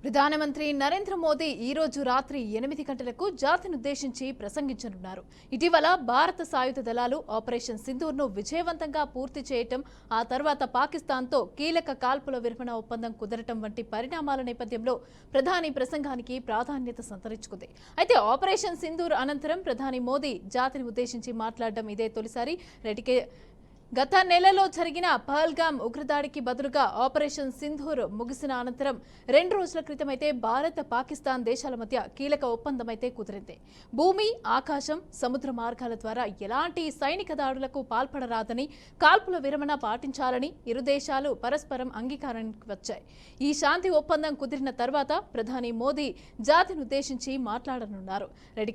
ప్రధానమంత్రి నరేంద్ర మోదీ ఈ రోజు రాత్రి 8 గంటలకు జాతినుద్దేశించి ప్రసంగించనున్నారు. ఇటీవల భారత సాయుధ దళాలు ఆపరేషన్ సింధూర్ను విజయవంతంగా పూర్తి చేయటం, ఆ తర్వాత పాకిస్తాన్తో కీలక కాల్పుల విరమణ ఒప్పందం కుదరటం వంటి పరిణామాల నేపథ్యంలో ప్రధాని ప్రసంగానికి ప్రాధాన్యత సంతరించుకుంది. అయితే ఆపరేషన్ సింధూర్ అనంతరం ప్రధాని మోదీ జాతిని ఉద్దేశించి మాట్లాడడం ఇదే తొలిసారి. గత నెలలో జరిగిన పహల్గామ్ ఉగ్రదాడికి బదులుగా ఆపరేషన్ సింధూర్ ముగిసిన అనంతరం 2 రోజుల క్రితమైతే భారత్ పాకిస్తాన్ దేశాల మధ్య కీలక ఒప్పందం అయితే కుదిరింది. భూమి, ఆకాశం, సముద్ర మార్గాల ద్వారా ఎలాంటి సైనిక దాడులకు పాల్పడరాదని, కాల్పుల విరమణ పాటించాలని ఇరు దేశాలు పరస్పరం అంగీకారానికి వచ్చాయి. ఈ శాంతి ఒప్పందం కుదిరిన తర్వాత ప్రధాని మోదీ జాతినుద్దేశించి మాట్లాడనున్నారు.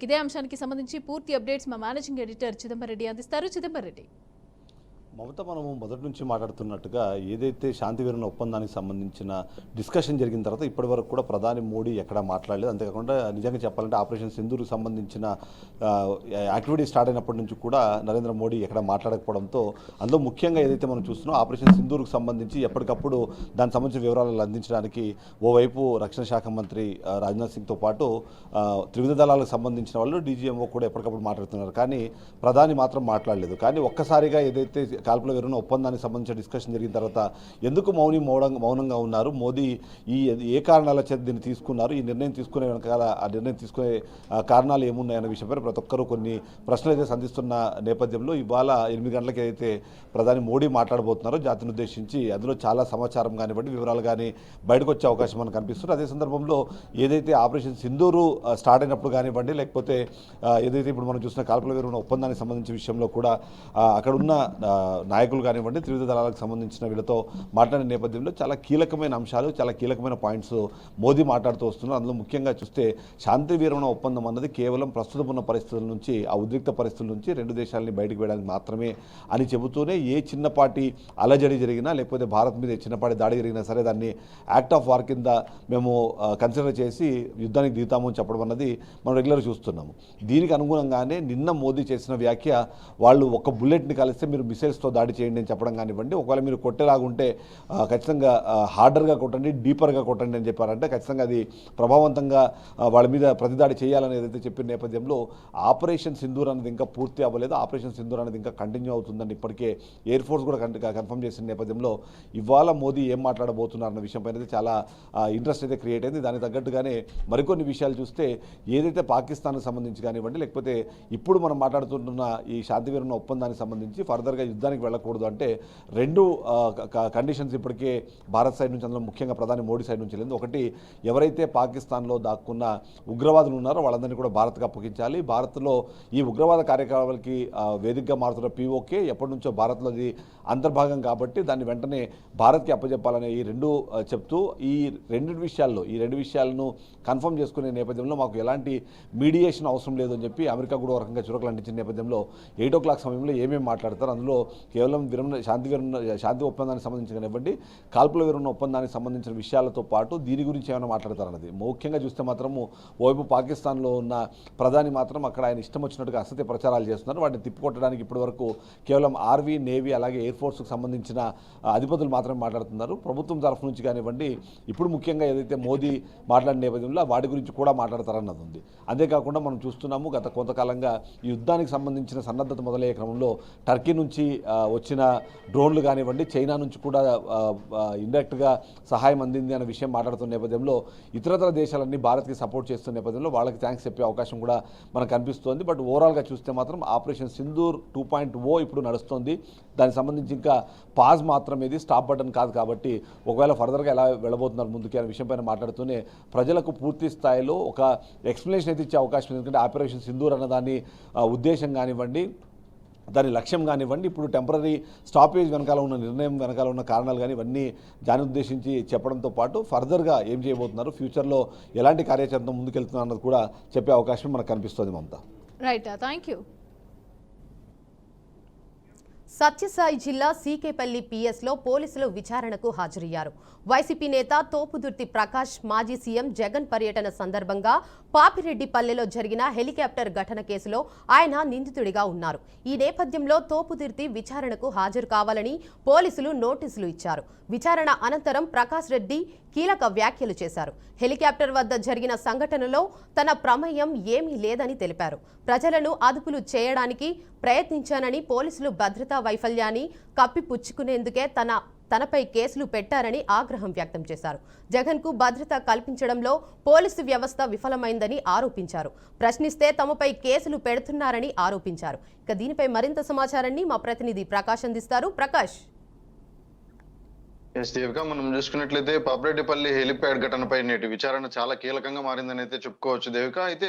ఇదే అంశానికి సంబంధించి పూర్తి అప్డేట్స్ మా మేనేజింగ్ ఎడిటర్ చిదంబర్ రెడ్డి అందిస్తారు. చిదంబర్ రెడ్డి, మమత, మనము మొదటి నుంచి మాట్లాడుతున్నట్టుగా ఏదైతే శాంతి విరమణ ఒప్పందానికి సంబంధించిన డిస్కషన్ జరిగిన తర్వాత ఇప్పటి వరకు కూడా ప్రధాని మోడీ ఎక్కడా మాట్లాడలేదు. అంతేకాకుండా నిజంగా చెప్పాలంటే ఆపరేషన్ సింధూర్కి సంబంధించిన యాక్టివిటీ స్టార్ట్ అయినప్పటి నుంచి కూడా నరేంద్ర మోడీ ఎక్కడ మాట్లాడకపోవడంతో, అందులో ముఖ్యంగా ఏదైతే మనం చూస్తున్నాం ఆపరేషన్ సింధూర్కి సంబంధించి ఎప్పటికప్పుడు దానికి సంబంధించిన వివరాలు అందించడానికి ఓవైపు రక్షణ శాఖ మంత్రి రాజ్నాథ్ సింగ్తో పాటు త్రివిధ దళాలకు సంబంధించిన వాళ్ళు డీజీఎంఓ కూడా ఎప్పటికప్పుడు మాట్లాడుతున్నారు. కానీ ప్రధాని మాత్రం మాట్లాడలేదు. కానీ ఒక్కసారిగా ఏదైతే కాల్పుల విరమణ ఒప్పందానికి సంబంధించిన డిస్కషన్ జరిగిన తర్వాత ఎందుకు మౌనంగా ఉన్నారు, మోదీ ఏ కారణాల చేత దీన్ని తీసుకున్నారు, ఈ నిర్ణయం తీసుకునే వెనకాల ఆ నిర్ణయం తీసుకునే కారణాలు ఏమున్నాయన్న విషయంపై ప్రతి ఒక్కరూ కొన్ని ప్రశ్నలు అయితే సంధిస్తున్న నేపథ్యంలో ఇవాళ 8 గంటలకి అయితే ప్రధాని మోడీ మాట్లాడబోతున్నారో జాతిని ఉద్దేశించి అందులో చాలా సమాచారం కానివ్వండి, వివరాలు కానీ బయటకు వచ్చే అవకాశం మనకు కనిపిస్తుంది. అదే సందర్భంలో ఏదైతే ఆపరేషన్ సింధూరు స్టార్ట్ అయినప్పుడు కానివ్వండి, లేకపోతే ఏదైతే ఇప్పుడు మనం చూసిన కాల్పుల విరమణ ఒప్పందానికి సంబంధించిన విషయంలో కూడా అక్కడున్న నాయకులు కానివ్వండి, త్రివిధ దళాలకు సంబంధించిన వీళ్ళతో మాట్లాడిన నేపథ్యంలో చాలా కీలకమైన అంశాలు, చాలా కీలకమైన పాయింట్స్ మోదీ మాట్లాడుతూ వస్తున్నారు. అందులో ముఖ్యంగా చూస్తే శాంతి విరమణ ఒప్పందం అన్నది కేవలం ప్రస్తుతం ఉన్న పరిస్థితుల నుంచి, ఆ ఉద్రిక్త పరిస్థితుల నుంచి 2 దేశాలని బయటకు వేయడానికి మాత్రమే అని చెబుతూనే ఏ చిన్నపాటి అలజడి జరిగినా, లేకపోతే భారత్ మీద చిన్నపాటి దాడి జరిగినా సరే దాన్ని యాక్ట్ ఆఫ్ వార్ కింద మేము కన్సిడర్ చేసి యుద్ధానికి దిగుతాము అని చెప్పడం అన్నది మనం రెగ్యులర్ చూస్తున్నాము. దీనికి అనుగుణంగానే నిన్న మోదీ చేసిన వ్యాఖ్య, వాళ్ళు ఒక బుల్లెట్ని కలిస్తే మీరు మిసైల్స్తో దాడి చేయండి అని చెప్పడం కానివ్వండి, ఒకవేళ మీరు కొట్టేలాగుంటే ఖచ్చితంగా హార్డర్గా కొట్టండి, డీపర్గా కొట్టండి అని చెప్పారంటే ఖచ్చితంగా అది ప్రభావవంతంగా వాళ్ళ మీద ప్రతిదాడి చేయాలని ఏదైతే చెప్పిన నేపథ్యంలో ఆపరేషన్ సింధూర్ అనేది ఇంకా పూర్తి అవ్వలేదు. ఆపరేషన్ సింధూర్ అనేది ఇంకా కంటిన్యూ అవుతుందని ఇప్పటికే ఎయిర్ ఫోర్స్ కూడా కన్ఫర్మ్ చేసిన నేపథ్యంలో ఇవాళ మోదీ ఏం మాట్లాడబోతున్నారన్న విషయంపై అయితే చాలా ఇంట్రెస్ట్ అయితే క్రియేట్ అయింది. దానికి తగ్గట్టుగానే మరికొన్ని విషయాలు చూస్తే ఏదైతే పాకిస్తాన్కి సంబంధించి కానివ్వండి, లేకపోతే ఇప్పుడు మనం మాట్లాడుతుంటున్న ఈ శాంతి విరమణ ఒప్పందానికి సంబంధించి ఫర్దర్గా యుద్ధానికి వెళ్ళకూడదు అంటే 2 కండిషన్స్ ఇప్పటికే భారత్ సైడ్ నుంచి, అందులో ముఖ్యంగా ప్రధాని మోడీ సైడ్ నుంచి లేదు. ఒకటి, ఎవరైతే పాకిస్తాన్లో దాక్కున్న ఉగ్రవాదులు ఉన్నారో వాళ్ళందరినీ కూడా భారత్కి అప్పగించాలి. భారత్లో ఈ ఉగ్రవాద కార్యకలాపాలకి వేదికగా మారుతున్న పీఓకే ఎప్పటి నుంచో భారత్లో అది అంతర్భాగం కాబట్టి దాన్ని వెంటనే భారత్కి అప్పచెప్పాలనే ఈ 2 చెప్తూ ఈ రెండు విషయాలను కన్ఫర్మ్ చేసుకునే నేపథ్యంలో మాకు ఎలాంటి మీడియేషన్ అవసరం లేదు అని చెప్పి అమెరికా కూడా ఒక రకంగా చురకలు అంటించిన నేపథ్యంలో 8 o'clock సమయంలో ఏమేమి మాట్లాడతారు, అందులో కేవలం శాంతి ఒప్పందానికి సంబంధించి కానివ్వండి, కాల్పుల విరమణ ఒప్పందానికి సంబంధించిన విషయాలతో పాటు దీని గురించి ఏమైనా మాట్లాడతారన్నది ముఖ్యంగా చూస్తే మాత్రము ఓవైపు పాకిస్తాన్లో ఉన్న ప్రధాని మాత్రం అక్కడ ఆయన ఇష్టం వచ్చినట్టుగా అసత్య ప్రచారాలు చేస్తున్నారు. వాటిని తిప్పికొట్టడానికి ఇప్పటివరకు కేవలం ఆర్మీ, నేవీ అలాగే ఎయిర్ ఫోర్స్కి సంబంధించిన అధిపతులు మాత్రమే మాట్లాడుతున్నారు. ప్రభుత్వం తరఫు నుంచి కానివ్వండి, ఇప్పుడు ముఖ్యంగా ఏదైతే మోదీ మాట్లాడిన నేపథ్యంలో వాటి గురించి కూడా మాట్లాడతారన్నది ఉంది. అంతేకాకుండా మనం చూస్తున్నాము గత కొంతకాలంగా ఈ యుద్ధానికి సంబంధించిన సన్నద్ధత మొదలయ్యే క్రమంలో టర్కీ నుంచి వచ్చిన డ్రోన్లు కానివ్వండి, చైనా నుంచి కూడా ఇండైరెక్ట్గా సహాయం అందింది అనే విషయం మాట్లాడుతున్న నేపథ్యంలో ఇతరతర దేశాలన్నీ భారత్కి సపోర్ట్ చేస్తున్న నేపథ్యంలో వాళ్ళకి థ్యాంక్స్ చెప్పే అవకాశం కూడా మనకు కనిపిస్తోంది. బట్ ఓవరాల్గా చూస్తే మాత్రం ఆపరేషన్ సింధూర్ 2.0 ఇప్పుడు నడుస్తుంది. దానికి సంబంధించి ఇంకా పాజ్ మాత్రం ఇది, స్టాప్ బటన్ కాదు. కాబట్టి ఒకవేళ ఫర్దర్గా ఎలా వెళ్ళబోతున్నారు ముందుకి అనే విషయం పైన మాట్లాడుతూనే ప్రజలకు పూర్తి స్థాయిలో ఒక ఎక్స్ప్లెనేషన్ అయితే ఇచ్చే అవకాశం ఉంది. ఎందుకంటే ఆపరేషన్ సింధూర్ అన్న దాని ఉద్దేశం కానివ్వండి, దాని లక్ష్యం కానివ్వండి, ఇప్పుడు టెంపరీ స్టాపేజ్ వెనకాల ఉన్న నిర్ణయం వెనకాల ఉన్న కారణాలు కానీ ఇవన్నీ దాన్ని ఉద్దేశించి చెప్పడంతో పాటు ఫర్దర్గా ఏం చేయబోతున్నారు, ఫ్యూచర్లో ఎలాంటి కార్యాచరణ ముందుకెళ్తున్నారు అన్నది కూడా చెప్పే అవకాశం మనకు కనిపిస్తుంది. మమత, రైట్, థ్యాంక్ యూ. సత్యసాయి జిల్లా సీకేపల్లి పిఎస్లో పోలీసులు విచారణకు హాజరయ్యారు. వైసీపీ నేత తోపుదుర్తి ప్రకాష్ మాజీ సీఎం జగన్ పర్యటన సందర్భంగా పాపిరెడ్డిపల్లెలో జరిగిన హెలికాప్టర్ ఘటన కేసులో ఆయన నిందితుడిగా ఉన్నారు. ఈ నేపథ్యంలో తోపుదుర్తి విచారణకు హాజరు కావాలని పోలీసులు నోటీసులు ఇచ్చారు. విచారణ అనంతరం ప్రకాష్ రెడ్డి కీలక వ్యాఖ్యలు చేశారు. హెలికాప్టర్ వద్ద జరిగిన సంఘటనలో తన ప్రమేయం ఏమీ లేదని తెలిపారు. ప్రజలను అదుపులు చేయడానికి ప్రయత్నించానని, పోలీసులు భద్రతా వైఫల్యాన్ని కప్పిపుచ్చుకునేందుకే తనపై కేసులు పెట్టారని ఆగ్రహం వ్యక్తం చేశారు. జగన్కు భద్రత కల్పించడంలో పోలీసు వ్యవస్థ విఫలమైందని ఆరోపించారు. ప్రశ్నిస్తే తమపై కేసులు పెడుతున్నారని ఆరోపించారు. ఇక దీనిపై మరింత సమాచారాన్ని మా ప్రతినిధి ప్రకాష్ అందిస్తారు. ప్రకాష్. దేవిక, మనం చూసుకున్నట్లయితే పాపిరెడ్డిపల్లి హెలిప్యాడ్ ఘటనపై నేటి విచారణ చాలా కీలకంగా మారిందని అయితే చెప్పుకోవచ్చు దేవిక. అయితే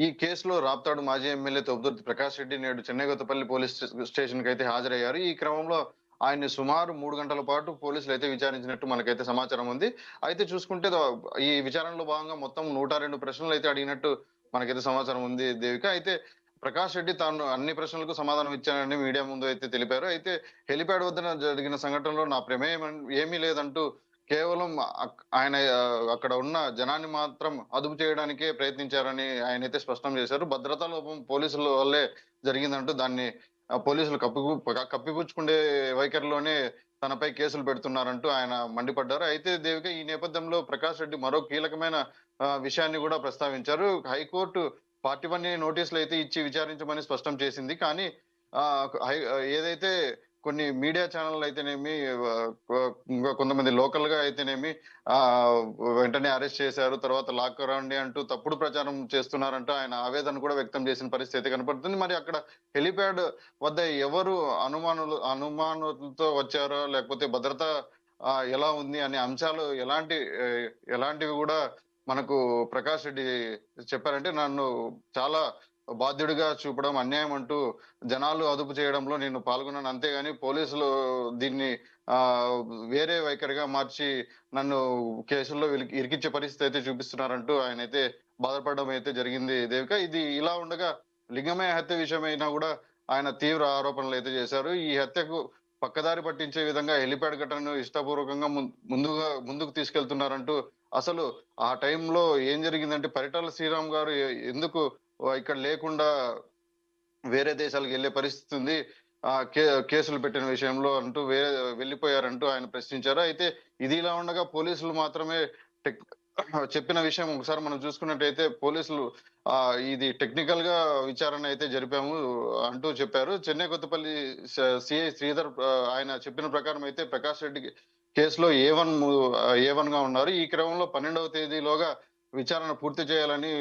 ఈ కేసులో రాప్తాడు మాజీ ఎమ్మెల్యే తోపుదుర్తి ప్రకాష్ రెడ్డి నేడు చెన్నై కొత్తపల్లి పోలీస్ స్టేషన్ కి అయితే హాజరయ్యారు. ఈ క్రమంలో ఆయన్ని సుమారు 3 గంటల పాటు పోలీసులు అయితే విచారించినట్టు మనకైతే సమాచారం ఉంది. అయితే చూసుకుంటే ఈ విచారణలో భాగంగా మొత్తం 102 ప్రశ్నలు అయితే అడిగినట్టు మనకైతే సమాచారం ఉంది దేవిక. అయితే ప్రకాష్ రెడ్డి తాను అన్ని ప్రశ్నలకు సమాధానం ఇచ్చానని మీడియా ముందు అయితే తెలిపారు. అయితే హెలిప్యాడ్ వద్ద జరిగిన సంఘటనలో నా ప్రమేయం ఏమీ లేదంటూ కేవలం ఆయన అక్కడ ఉన్న జనాన్ని మాత్రం అదుపు చేయడానికే ప్రయత్నించారని ఆయన అయితే స్పష్టం చేశారు. భద్రతా లోపం పోలీసుల వల్లే జరిగిందంటూ దాన్ని పోలీసులు కప్పిపుచ్చుకునే వైఖరిలోనే తనపై కేసులు పెడుతున్నారంటూ ఆయన మండిపడ్డారు. అయితే దేవిక, ఈ నేపథ్యంలో ప్రకాష్ రెడ్డి మరో కీలకమైన విషయాన్ని కూడా ప్రస్తావించారు. హైకోర్టు పార్టీ 1 నోటీసులు అయితే ఇచ్చి విచారించమని స్పష్టం చేసింది. కానీ ఏదైతే కొన్ని మీడియా ఛానల్ అయితేనేమి, ఇంకా కొంతమంది లోకల్ గా అయితేనేమి వెంటనే అరెస్ట్ చేశారు, తర్వాత లాక్ రండి అంటూ తప్పుడు ప్రచారం చేస్తున్నారంటూ ఆయన ఆవేదన కూడా వ్యక్తం చేసిన పరిస్థితి కనపడుతుంది. మరి అక్కడ హెలిప్యాడ్ వద్ద ఎవరు అనుమానులతో వచ్చారో, లేకపోతే భద్రత ఎలా ఉంది అనే అంశాలు ఎలాంటివి కూడా మనకు ప్రకాష్ రెడ్డి చెప్పారంటే, నన్ను చాలా బాధ్యుడిగా చూపడం అన్యాయం అంటూ జనాలు అదుపు చేయడంలో నేను పాల్గొన్నాను, అంతేగాని పోలీసులు దీన్ని వేరే వైఖరిగా మార్చి నన్ను కేసుల్లో ఇరికించే పరిస్థితి అయితే చూపిస్తున్నారంటూ ఆయన అయితే బాధపడడం అయితే జరిగింది దేవిక. ఇది ఇలా ఉండగా లింగమయ్య హత్య విషయమైనా కూడా ఆయన తీవ్ర ఆరోపణలు అయితే చేశారు. ఈ హత్యకు పక్కదారి పట్టించే విధంగా హెలిప్యాడ్ ఘటనను ఇష్టపూర్వకంగా ముందుకు తీసుకెళ్తున్నారంటూ, అసలు ఆ టైంలో ఏం జరిగిందంటే పరిటాల శ్రీరామ్ గారు ఎందుకు ఇక్కడ లేకుండా వేరే దేశాలకు వెళ్లే పరిస్థితి ఉంది, కేసులు పెట్టిన విషయంలో అంటూ వెళ్ళిపోయారంటూ ఆయన ప్రశ్నించారు. అయితే ఇది ఇలా ఉండగా పోలీసులు మాత్రమే చెప్పిన విషయం ఒకసారి మనం చూసుకున్నట్టయితే, పోలీసులు ఇది టెక్నికల్ గా విచారణ అయితే జరిపాము అంటూ చెప్పారు. చెన్నై కొత్తపల్లి సిఐ శ్రీధర్ ఆయన చెప్పిన ప్రకారం అయితే ప్రకాష్ రెడ్డి కేసులో A1 గా ఉన్నారు. ఈ క్రమంలో 12వ తేదీలోగా విచారణ పూర్తి చేయాలని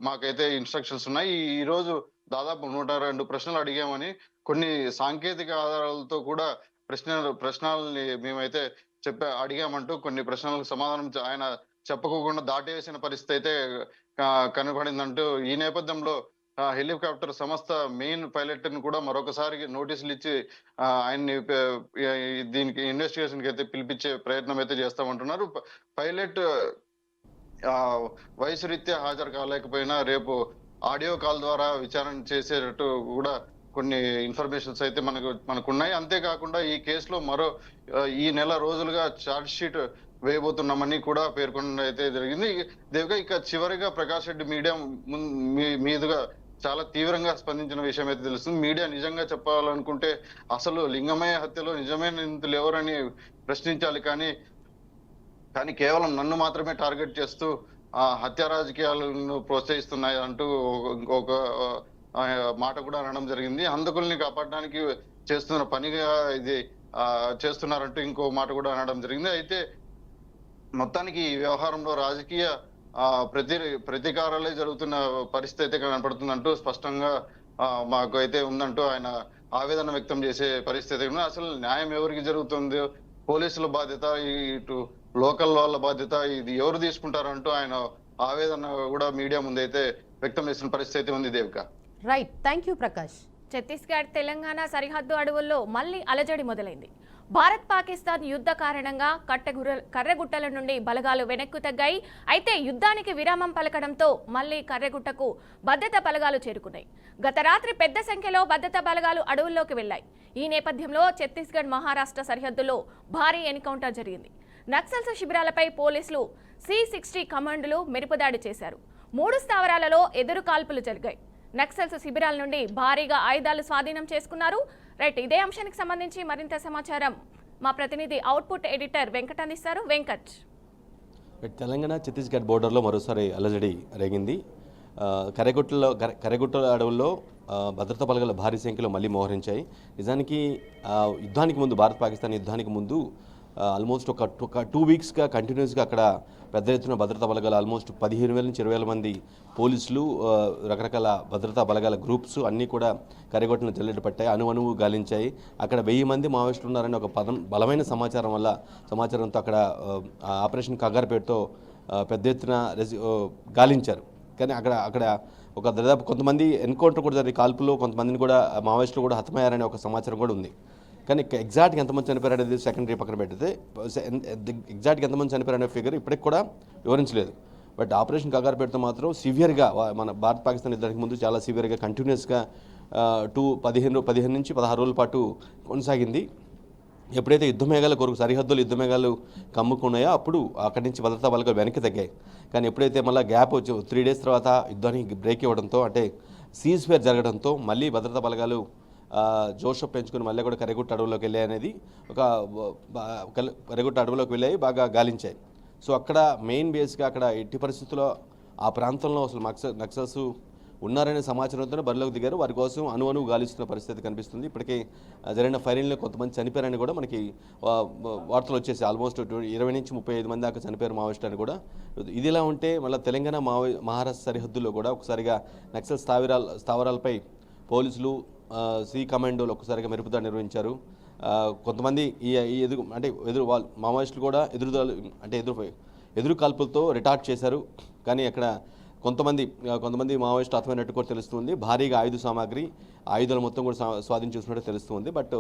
మాకైతే ఇన్స్ట్రక్షన్స్ ఉన్నాయి. ఈ రోజు దాదాపు 102 ప్రశ్నలు అడిగామని, కొన్ని సాంకేతిక ఆధారాలతో కూడా ప్రశ్నల్ని మేమైతే అడిగామంటూ కొన్ని ప్రశ్నలకు సమాధానం ఆయన చెప్పకోకుండా దాటేసిన పరిస్థితి అయితే కనబడిందంటూ, ఈ నేపథ్యంలో హెలికాప్టర్ సంస్థ మెయిన్ పైలట్ ని కూడా మరొకసారి నోటీసులు ఇచ్చి ఆయన్ని దీనికి ఇన్వెస్టిగేషన్ కి అయితే పిలిపించే ప్రయత్నం అయితే చేస్తామంటున్నారు. పైలట్ వయసు రీత్యా హాజరు కాలేకపోయినా రేపు ఆడియో కాల్ ద్వారా విచారణ చేసేటట్టు కూడా కొన్ని ఇన్ఫర్మేషన్స్ అయితే మనకున్నాయి. అంతేకాకుండా ఈ కేసులో ఈ నెల రోజులుగా ఛార్జ్ షీట్ వేయబోతున్నామని కూడా పేర్కొనడం అయితే జరిగింది దేవిక. ఇక చివరిగా ప్రకాష్ రెడ్డి మీడియా మీదుగా చాలా తీవ్రంగా స్పందించిన విషయం అయితే తెలుస్తుంది. మీడియా నిజంగా చెప్పాలనుకుంటే అసలు లింగమయ్య హత్యలో నిజమైన నిందితులు ఎవరని ప్రశ్నించాలి, కానీ కేవలం నన్ను మాత్రమే టార్గెట్ చేస్తూ హత్య రాజకీయాలను ప్రోత్సహిస్తున్నాయి అంటూ ఇంకొక మాట కూడా అనడం జరిగింది. హంతకుల్ని కాపాడడానికి చేస్తున్న పనిగా ఇది చేస్తున్నారంటూ ఇంకో మాట కూడా అనడం జరిగింది. అయితే మొత్తానికి ఈ వ్యవహారంలో రాజకీయ ప్రతీకారాలే జరుగుతున్న పరిస్థితి అయితే కనపడుతుందంటూ స్పష్టంగా మాకు అయితే ఉందంటూ ఆయన ఆవేదన వ్యక్తం చేసే పరిస్థితి. అసలు న్యాయం ఎవరికి జరుగుతుంది, పోలీసుల బాధ్యత, ఇటు లోకల్ వాళ్ళ బాధ్యత, ఇది ఎవరు తీసుకుంటారంటూ ఆయన ఆవేదన కూడా మీడియా ముందైతే వ్యక్తం చేసిన పరిస్థితి ఉంది Devika. Right, thank you Prakash. Chhattisgarh Telangana సరిహద్దు అడవుల్లో మళ్లీ అలజడి మొదలైంది. భారత్ పాకిస్తాన్ యుద్ధ కారణంగా కర్రెగుట్టల నుండి బలగాలు వెనక్కు తగ్గాయి. అయితే యుద్ధానికి విరామం పలకడంతో మళ్లీ కర్రెగుట్టకు భద్రతా బలగాలు చేరుకున్నాయి. గత రాత్రి పెద్ద సంఖ్యలో భద్రతా బలగాలు అడవుల్లోకి వెళ్లాయి. ఈ నేపథ్యంలో ఛత్తీస్గఢ్ మహారాష్ట్ర సరిహద్దులో భారీ ఎన్కౌంటర్ జరిగింది. నక్సల్స్ శిబిరాలపై పోలీసులు C-60 కమాండోలు మెరుపుదాడి చేశారు. 3 స్థావరాలలో ఎదురు కాల్పులు జరిగాయి. నక్సల్స్ శిబిరాల నుండి భారీగా ఆయుధాలు స్వాధీనం చేసుకున్నారు. రైట్, ఇదే అంశానికి సంబంధించి మరింత సమాచారం మా ప్రతినిధి అవుట్పుట్ ఎడిటర్ వెంకట్ అందిస్తారు. వెంకట్, తెలంగాణ ఛత్తీస్గఢ్ బోర్డర్లో మరోసారి అలజడి రేగింది. కరెగుట్ట అడవుల్లో భద్రతా బలగాలు భారీ సంఖ్యలో మళ్ళీ మోహరించాయి. నిజానికి యుద్ధానికి ముందు, భారత్ పాకిస్తాన్ యుద్ధానికి ముందు ఆల్మోస్ట్ ఒక 2 వీక్స్గా కంటిన్యూస్గా అక్కడ పెద్ద ఎత్తున భద్రతా బలగాలు ఆల్మోస్ట్ 15,000 నుంచి 20,000 మంది పోలీసులు, రకరకాల భద్రతా బలగాల గ్రూప్స్ అన్నీ కూడా కరెగొట్టను జల్లెడ పట్టాయి, అణువణువు గాలించాయి. అక్కడ 1000 మంది మావోయిస్టులు ఉన్నారని ఒక బలమైన సమాచారంతో అక్కడ ఆపరేషన్ కగారుపేటతో పెద్ద ఎత్తున గాలించారు. కానీ అక్కడ ఒక దాదాపు కొంతమంది ఎన్కౌంటర్ కూడా జరిగి కాల్పులో కొంతమందిని కూడా మావోయిస్టులు కూడా హతమయ్యారనే ఒక సమాచారం కూడా ఉంది. కానీ ఎగ్జాక్ట్గా ఎంతమంది చనిపోయారు అనేది సెకండరీ పక్కన పెడితే ఎగ్జాక్ట్గా ఎంతమంది చనిపోయారు అనే ఫిగర్ ఇప్పటికి కూడా వివరించలేదు. బట్ ఆపరేషన్ కగారుపేటతో మాత్రం సివియర్గా మన భారత్ పాకిస్తాన్ యుద్ధానికి ముందు చాలా సివియర్గా కంటిన్యూస్గా 15 నుంచి 16 రోజుల పాటు కొనసాగింది. ఎప్పుడైతే సరిహద్దులు యుద్ధ మేఘాలు కమ్ముకున్నాయో అప్పుడు అక్కడి నుంచి భద్రతా బలగాలు వెనక్కి తగ్గాయి. కానీ ఎప్పుడైతే మళ్ళీ గ్యాప్ వచ్చి 3 డేస్ తర్వాత యుద్ధానికి బ్రేక్ ఇవ్వడంతో, అంటే సీజ్ ఫైర్ జరగడంతో మళ్ళీ భద్రతా బలగాలు జోషప్ పెంచుకుని మళ్ళీ కూడా కరెగుట్ట అడవులోకి వెళ్ళాయి అనేది కరెగుట్ట అడవులోకి వెళ్ళాయి, బాగా గాలించాయి. సో అక్కడ మెయిన్ బేస్గా అక్కడ ఎట్టి పరిస్థితుల్లో ఆ ప్రాంతంలో అసలు నక్సల్స్ ఉన్నారనే సమాచారంతో బరిలోకి దిగారు. వారి కోసం అణువణువు గాలిస్తున్న పరిస్థితి కనిపిస్తుంది. ఇప్పటికే జరిగిన ఫైరింగ్లో కొంతమంది చనిపోయారని కూడా మనకి వార్తలు వచ్చేసి ఆల్మోస్ట్ 20 నుంచి 35 మంది దాకా చనిపోయారు మావోయిస్టులు అని కూడా. ఇదిలా ఉంటే మళ్ళీ తెలంగాణ మహారాష్ట్ర సరిహద్దుల్లో కూడా ఒకసారిగా నక్సల్ స్థావరాలపై పోలీసులు సి కమాండోలు ఒక్కసారిగా మెరుపుదాడి నిర్వహించారు. కొంతమంది మావోయిస్టులు కూడా ఎదురు కాల్పులతో రిటార్ట్ చేశారు. కానీ అక్కడ కొంతమంది మావోయిస్టులు హతమైనట్టు కూడా తెలుస్తుంది. భారీగా ఆయుధాలు మొత్తం కూడా స్వాధీనం చేసుకున్నట్టు తెలుస్తుంది. బట్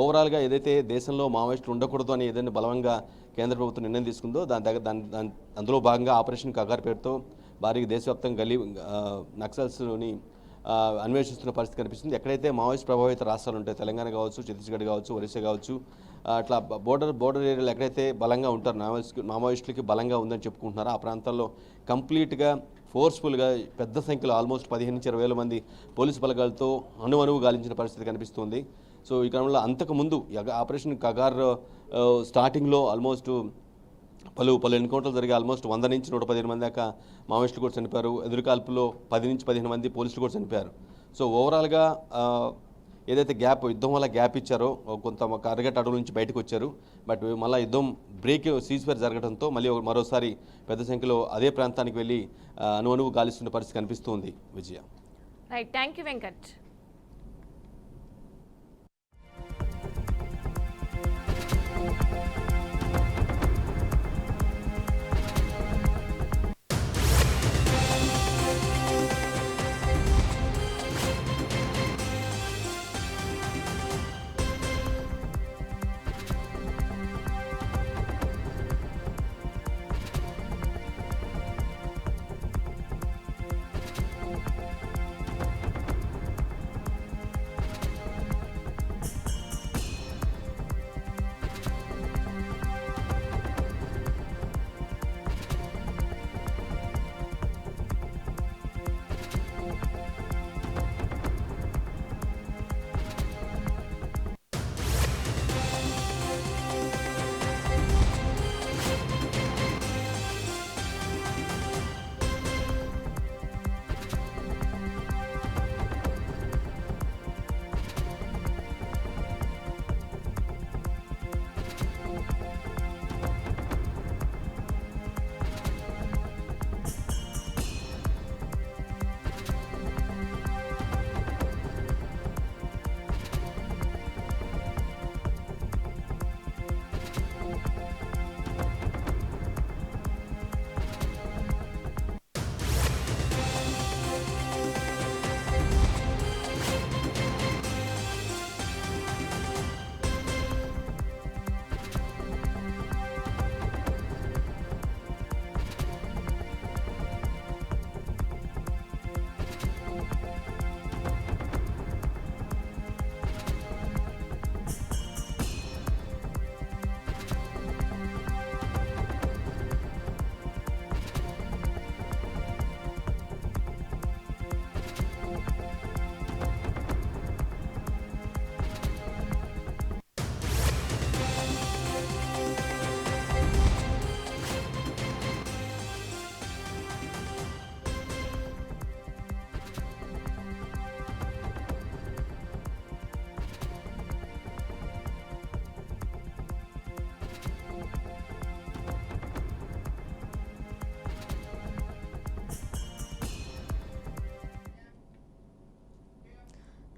ఓవరాల్గా ఏదైతే దేశంలో మావోయిస్టులు ఉండకూడదు అని ఏదైనా బలంగా కేంద్ర ప్రభుత్వం నిర్ణయం తీసుకుందో అందులో భాగంగా ఆపరేషన్ కగారు పేరుతో భారీగా దేశవ్యాప్తంగా నక్సల్స్ని అన్వేషిస్తున్న పరిస్థితి కనిపిస్తుంది. ఎక్కడైతే మావోయిస్ట్ ప్రభావిత రాష్ట్రాలు ఉంటాయి, తెలంగాణ కావచ్చు, ఛత్తీస్గఢ్ కావచ్చు, ఒరిస్సా కావచ్చు, అట్లా బోర్డర్ ఏరియాలో ఎక్కడైతే బలంగా ఉంటారు, మావోయిస్టులకి బలంగా ఉందని చెప్పుకుంటున్నారో ఆ ప్రాంతాల్లో కంప్లీట్గా ఫోర్స్ఫుల్గా పెద్ద సంఖ్యలో ఆల్మోస్ట్ 15 నుంచి 20,000 మంది పోలీసు బలగాలతో అణువణువు గాలించిన పరిస్థితి కనిపిస్తుంది. సో ఈ క్రమంలో అంతకుముందు ఆపరేషన్ కగార్ స్టార్టింగ్లో ఆల్మోస్ట్ పలు ఎన్కౌంటర్లు జరిగి ఆల్మోస్ట్ 100 నుంచి 115 మంది దాకా మావోయిస్టులు కూడా చనిపోయారు. ఎదురుకాల్పులో 10 నుంచి 15 మంది పోలీసులు కూడా చనిపోయారు. సో ఓవరాల్గా ఏదైతే యుద్ధం వల్ల గ్యాప్ ఇచ్చారో కొంత అరగట్ట అడుగు నుంచి బయటకు వచ్చారు. బట్ మళ్ళీ యుద్ధం సీజ్ ఫైర్ జరగడంతో మళ్ళీ మరోసారి పెద్ద సంఖ్యలో అదే ప్రాంతానికి వెళ్ళి అణువణువు గాలిస్తున్న పరిస్థితి కనిపిస్తుంది. విజయ, రైట్, థ్యాంక్ యూ వెంకట్.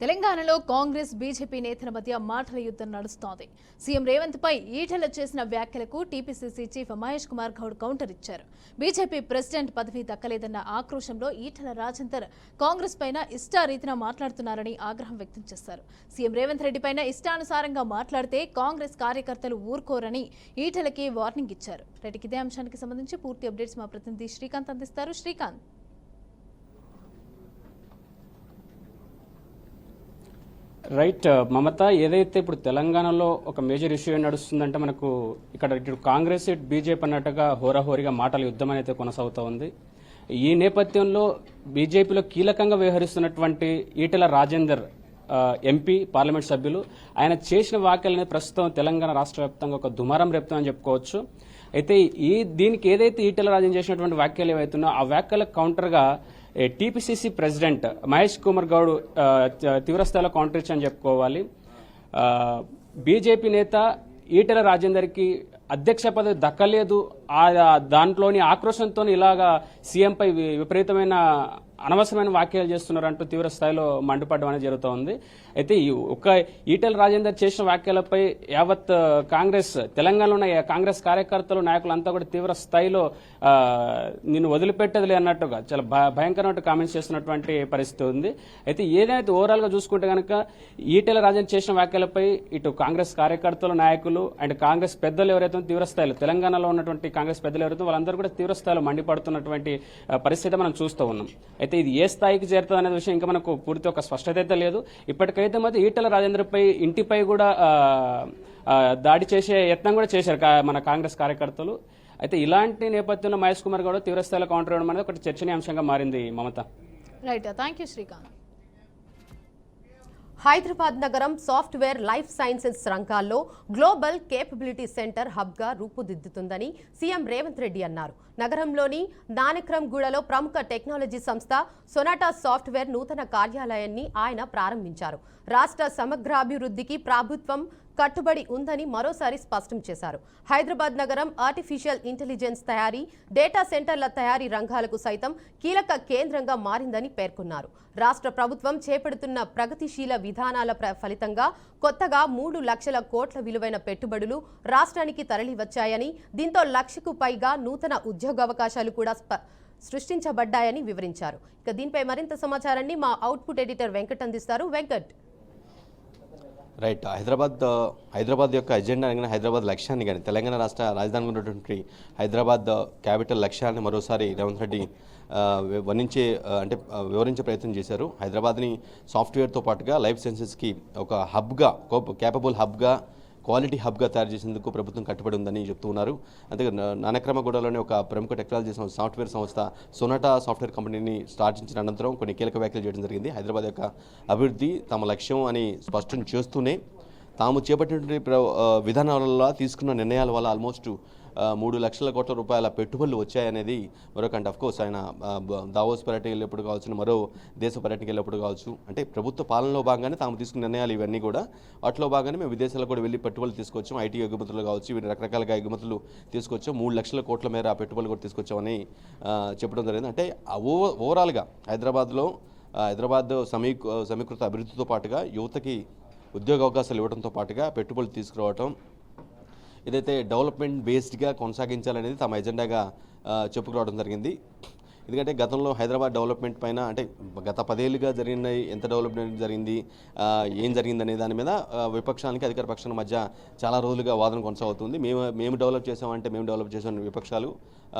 తెలంగాణలో కాంగ్రెస్ బీజేపీ నేతల మధ్య మాటల యుద్ధం నడుస్తోంది. సీఎం రేవంత్ పై ఈటెల చేసిన వ్యాఖ్యలకు TPCC chief Mahesh Kumar Goud counter ఇచ్చారు. బీజేపీ ప్రెసిడెంట్ పదవి దక్కలేదన్న ఆక్రోశంలో ఈటెల రాజేందర్ కాంగ్రెస్ పైన ఇష్టారీతిన మాట్లాడుతున్నారని ఆగ్రహం వ్యక్తం చేశారు. సీఎం రేవంత్ రెడ్డి పైన ఇష్టానుసారంగా మాట్లాడితే కాంగ్రెస్ కార్యకర్తలు ఊరుకోరని ఈటెలకి వార్నింగ్ ఇచ్చారు. రెడ్డికి ఇదే అంశానికి సంబంధించి పూర్తి అప్డేట్స్ మా ప్రతినిధి శ్రీకాంత్ అందిస్తారు. శ్రీకాంత్, రైట్ మమత, ఏదైతే ఇప్పుడు తెలంగాణలో ఒక మేజర్ ఇష్యూ నడుస్తుందంటే మనకు ఇక్కడ ఇటు కాంగ్రెస్ ఇటు బీజేపీ అన్నట్టుగా హోరాహోరీగా మాటల యుద్ధం అనేది కొనసాగుతూ ఉంది. ఈ నేపథ్యంలో బీజేపీలో కీలకంగా వ్యవహరిస్తున్నటువంటి ఈటెల రాజేందర్ ఎంపీ, పార్లమెంట్ సభ్యులు, ఆయన చేసిన వ్యాఖ్యలనే ప్రస్తుతం తెలంగాణ రాష్ట్ర వ్యాప్తంగా ఒక దుమారం రేపుతుందని చెప్పుకోవచ్చు. అయితే దీనికి ఏదైతే ఈటెల రాజేందర్ చేసినటువంటి వ్యాఖ్యలు ఏవైతున్నాయో ఆ వ్యాఖ్యలకు కౌంటర్గా టీపీసీసీ ప్రెసిడెంట్ మహేష్ కుమార్ గౌడ్ తీవ్రస్థాయిలో కౌంటర్ ఇచ్చని చెప్పుకోవాలి. బీజేపీ నేత ఈటెల రాజేందర్కి అధ్యక్ష పదవి దక్కలేదు, దాంట్లోని ఆక్రోశంతో ఇలాగా సీఎంపై విపరీతమైన అనవసరమైన వ్యాఖ్యలు చేస్తున్నారంటూ తీవ్ర స్థాయిలో మండిపడడం అనేది జరుగుతోంది. అయితే ఒక ఈటెల రాజేందర్ చేసిన వ్యాఖ్యలపై యావత్ కాంగ్రెస్, తెలంగాణలో ఉన్న కాంగ్రెస్ కార్యకర్తలు, నాయకులంతా కూడా తీవ్ర స్థాయిలో నిన్ను వదిలిపెట్టదులే అన్నట్టుగా చాలా భయంకరమైన కామెంట్స్ చేస్తున్నటువంటి పరిస్థితి ఉంది. అయితే ఏదైతే ఓవరాల్ గా చూసుకుంటే కనుక ఈటెల రాజేందర్ చేసిన వ్యాఖ్యలపై ఇటు కాంగ్రెస్ కార్యకర్తలు, నాయకులు అండ్ కాంగ్రెస్ పెద్దలు ఎవరైతే తీవ్ర స్థాయిలో, తెలంగాణలో ఉన్నటువంటి కాంగ్రెస్ పెద్దలు ఎవరైతే వాళ్ళందరూ కూడా తీవ్ర స్థాయిలో మండిపడుతున్నటువంటి పరిస్థితి మనం చూస్తూ ఉన్నాం. అయితే ఇది ఏ స్థాయికి చేరుతుంది అనే విషయం ఇంకా మనకు పూర్తి ఒక స్పష్టత అయితే లేదు. ఇప్పటికైతే మాత్రం ఈటెల రాజేందర్పై ఇంటిపై కూడా దాడి చేసే యత్నం కూడా చేశారు మన కాంగ్రెస్ కార్యకర్తలు. అయితే ఇలాంటి నేపథ్యంలో మహేష్ కుమార్ గౌడ్ తీవ్రస్థాయిలో కౌంటర్ ఇవ్వడం అనేది ఒకటి చర్చనీయాంశంగా మారింది. Mamata, right, thank you Srikanth. Hyderabad నగరం సాఫ్ట్వేర్, లైఫ్ సైన్సెస్ రంగాల్లో గ్లోబల్ కేపబిలిటీ సెంటర్ హబ్గా రూపుదిద్దుతుందని సీఎం రేవంత్ రెడ్డి అన్నారు. నగరంలోని నానక్రంగూడలో ప్రముఖ టెక్నాలజీ సంస్థ సొనాటా సాఫ్ట్వేర్ నూతన కార్యాలయాన్ని ఆయన ప్రారంభించారు. రాష్ట్ర సమగ్రాభివృద్ధికి ప్రభుత్వం కట్టుబడి ఉందని మరోసారి స్పష్టం చేశారు. హైదరాబాద్ నగరం ఆర్టిఫిషియల్ ఇంటెలిజెన్స్ తయారీ, డేటా సెంటర్ల తయారీ రంగాలకు సైతం కీలక కేంద్రంగా మారిందని పేర్కొన్నారు. రాష్ట్ర ప్రభుత్వం చేపడుతున్న ప్రగతిశీల విధానాల ఫలితంగా కొత్తగా 3 లక్షల కోట్ల విలువైన పెట్టుబడులు రాష్ట్రానికి తరలివచ్చాయని, దీంతో 1 లక్షకు పైగా నూతన ఉద్యోగావకాశాలు కూడా సృష్టించబడ్డాయని వివరించారు. ఇక దీనిపై మరింత సమాచారాన్ని మా అవుట్పుట్ ఎడిటర్ వెంకట్ అందిస్తారు. వెంకట్, రైట్, హైదరాబాద్ యొక్క ఎజెండా కానీ, హైదరాబాద్ లక్ష్యాన్ని కానీ, తెలంగాణ రాష్ట్ర రాజధానిగా ఉన్నటువంటి హైదరాబాద్ క్యాపిటల్ లక్ష్యాన్ని మరోసారి రేవంత్ రెడ్డి వివరించే ప్రయత్నం చేశారు. హైదరాబాద్ని సాఫ్ట్వేర్తో పాటుగా లైఫ్ సైన్సెస్కి ఒక హబ్గా, క్యాపబుల్ హబ్గా, క్వాలిటీ హబ్గా తయారు చేసేందుకు ప్రభుత్వం కట్టుబడి ఉందని చెప్తూ ఉన్నారు. అంతే నానక్రమగూడలోని ఒక ప్రముఖ టెక్నాలజీ సాఫ్ట్వేర్ సంస్థ సొనాటా సాఫ్ట్వేర్ కంపెనీని స్టార్టించిన అనంతరం కొన్ని కీలక వ్యాఖ్యలు చేయడం జరిగింది. హైదరాబాద్ యొక్క అభివృద్ధి తమ లక్ష్యం అని స్పష్టం చేస్తూనే తాము చేపట్టినటువంటి విధానాల తీసుకున్న నిర్ణయాల వల్ల ఆల్మోస్ట్ 3 లక్షల కోట్ల రూపాయల పెట్టుబడులు వచ్చాయనేది మరొక. అండ్ అఫ్కోర్స్ ఆయన దావోస్ పర్యటనకి వెళ్ళినప్పుడు కావచ్చు, మరో దేశ పర్యటనకి వెళ్ళినప్పుడు కావచ్చు, అంటే ప్రభుత్వ పాలనలో భాగంగానే తాము తీసుకున్న నిర్ణయాలు ఇవన్నీ కూడా. వాటిలో భాగంగానే మేము విదేశాలకు కూడా వెళ్ళి పెట్టుబడులు తీసుకొచ్చాం. ఐటీ ఎగుమతులు కావచ్చు, వీటి రకరకాలుగా ఎగుమతులు తీసుకొచ్చాం. 3 లక్షల కోట్ల మేర ఆ పెట్టుబడులు కూడా తీసుకొచ్చామని చెప్పడం జరిగింది. అంటే ఓవరాల్గా హైదరాబాద్ సమీకృత అభివృద్ధితో పాటుగా యువతకి ఉద్యోగ అవకాశాలు ఇవ్వడంతో పాటుగా పెట్టుబడులు తీసుకురావటం, ఏదైతే డెవలప్మెంట్ బేస్డ్గా కొనసాగించాలనేది తమ ఎజెండాగా చెప్పుకురావడం జరిగింది. ఎందుకంటే గతంలో హైదరాబాద్ డెవలప్మెంట్ పైన, అంటే గత 10 ఏళ్ళుగా జరిగిన ఎంత డెవలప్మెంట్ జరిగింది, ఏం జరిగిందనే దాని మీద విపక్షానికి అధికార పక్షాల మధ్య చాలా రోజులుగా వాదన కొనసాగుతుంది. మేము డెవలప్ చేసామంటే మేము డెవలప్ చేసామని విపక్షాలు.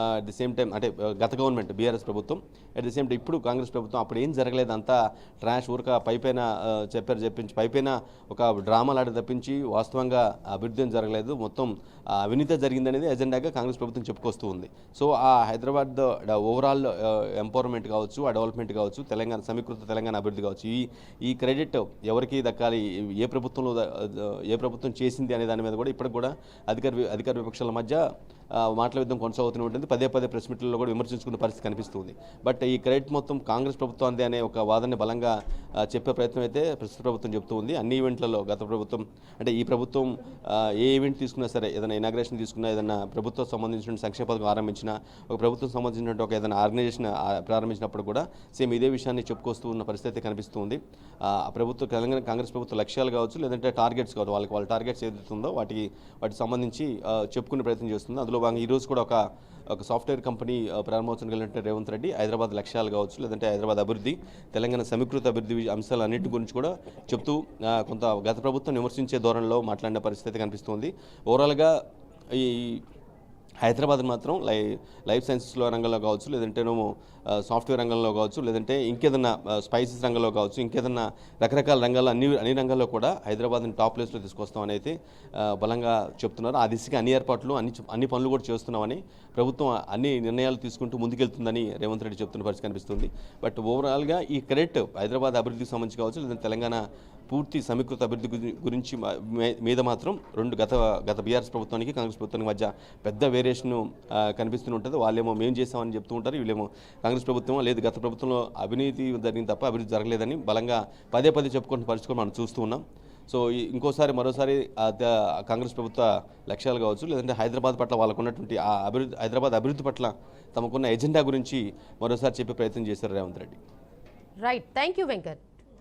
అట్ ది సేమ్ టైం అంటే గత గవర్నమెంట్ బీఆర్ఎస్ ప్రభుత్వం, అట్ ది సేమ్ టైం ఇప్పుడు కాంగ్రెస్ ప్రభుత్వం అప్పుడు ఏం జరగలేదు, అంతా ట్రాష్ ఊరక పైపైన చెప్పించి పైపైన ఒక డ్రామాలు ఆడి తప్పించి వాస్తవంగా అభివృద్ధి జరగలేదు, మొత్తం అవినీతి జరిగిందనేది ఎజెండాగా కాంగ్రెస్ ప్రభుత్వం చెప్పుకొస్తూ ఉంది. సో ఆ హైదరాబాద్ ఓవరాల్ ఎంపవర్మెంట్ కావచ్చు, ఆ డెవలప్మెంట్ కావచ్చు, సమీకృత తెలంగాణ అభివృద్ధి కావచ్చు, ఈ క్రెడిట్ ఎవరికి దక్కాలి, ఏ ప్రభుత్వం చేసింది అనే దాని మీద కూడా ఇప్పటికి కూడా అధికార విపక్షాల మధ్య మాటల యుద్ధం కొనసాగుతూనే ఉంటుంది. పదే పదే ప్రెస్ మీట్లలో కూడా విమర్శించుకునే పరిస్థితి కనిపిస్తుంది. బట్ ఈ క్రెడిట్ మొత్తం కాంగ్రెస్ ప్రభుత్వానికి అనే ఒక వాదనని బలంగా చెప్పే ప్రయత్నం అయితే ప్రస్తుత ప్రభుత్వం చెబుతూ ఉంది. అన్ని ఈవెంట్లలో గత ప్రభుత్వం అంటే ఈ ప్రభుత్వం ఏ ఈవెంట్ తీసుకున్నా సరే, ఏదైనా ఇనాగ్రేషన్ తీసుకున్నా, ఏదైనా ప్రభుత్వం సంబంధించిన సంక్షేమ పథకం ఆరంభించినా, ఒక ప్రభుత్వం సంబంధించిన ఒక ఏదైనా ఆర్గనైజేషన్ ప్రారంభించినప్పుడు కూడా సేమ్ ఇదే విషయాన్ని చెప్పుకొస్తూ ఉన్న పరిస్థితి కనిపిస్తుంది. ప్రభుత్వ తెలంగాణ కాంగ్రెస్ ప్రభుత్వ లక్ష్యాలు కావచ్చు, లేదంటే టార్గెట్స్ కావచ్చు, వాళ్ళ టార్గెట్స్ ఏదైతే ఉందో వాటికి సంబంధించి చెప్పుకునే ప్రయత్నం చేస్తుంది. అందులో భాగంగా ఈరోజు కూడా ఒక సాఫ్ట్వేర్ కంపెనీ ప్రారంభోత్సవం కలిగినట్టు రేవంత్ రెడ్డి హైదరాబాద్ లక్ష్యాలు కావచ్చు, లేదంటే హైదరాబాద్ అభివృద్ధి, తెలంగాణ సమీకృత అభివృద్ధి అంశాలన్నింటి గురించి కూడా చెప్తూ కొంత గత ప్రభుత్వం విమర్శించే ధోరణిలో మాట్లాడిన పరిస్థితి కనిపిస్తుంది. ఓవరాల్గా ఈ హైదరాబాద్ మాత్రం లైఫ్ సైన్సెస్లో రంగంలో కావచ్చు, లేదంటేనేమో సాఫ్ట్వేర్ రంగంలో కావచ్చు, లేదంటే ఇంకేదన్నా స్పైసెస్ రంగంలో కావచ్చు, ఇంకేదన్నా రకరకాల రంగాల్లో అన్ని రంగాల్లో కూడా హైదరాబాద్ని టాప్ ప్లేస్లో తీసుకొస్తామని అయితే బలంగా చెప్తున్నారు. ఆ దిశగా అన్ని ఏర్పాట్లు అన్ని పనులు కూడా చేస్తున్నామని, ప్రభుత్వం అన్ని నిర్ణయాలు తీసుకుంటూ ముందుకెళ్తుందని రేవంత్ రెడ్డి చెప్తున్న పరిస్థితి కనిపిస్తుంది. బట్ ఓవరాల్గా ఈ క్రెడిట్ హైదరాబాద్ అభివృద్ధికి సంబంధించి కావచ్చు, లేదంటే తెలంగాణ పూర్తి సమీకృత అభివృద్ధి గురించి మీద మాత్రం గత బీఆర్ఎస్ ప్రభుత్వానికి కాంగ్రెస్ ప్రభుత్వానికి మధ్య పెద్ద వేరియేషన్ కనిపిస్తూ ఉంటుంది. వాళ్ళేమో మేము చేస్తామని చెప్తూ ఉంటారు, వీళ్ళేమో కాంగ్రెస్ ప్రభుత్వం లేదు గత ప్రభుత్వంలో అవినీతి జరిగింది తప్ప అభివృద్ధి జరగలేదని బలంగా పదే చెప్పుకుంటున్న పరిస్థితి మనం చూస్తూ ఉన్నాం. సో మరోసారి కాంగ్రెస్ ప్రభుత్వ లక్ష్యాలు కావచ్చు, లేదంటే హైదరాబాద్ పట్ల వాళ్ళకు ఉన్నటువంటి హైదరాబాద్ అభివృద్ధి పట్ల తమకున్న ఎజెండా గురించి మరోసారి చెప్పే ప్రయత్నం చేశారు Revanth Reddy. Right, thank you Venkat.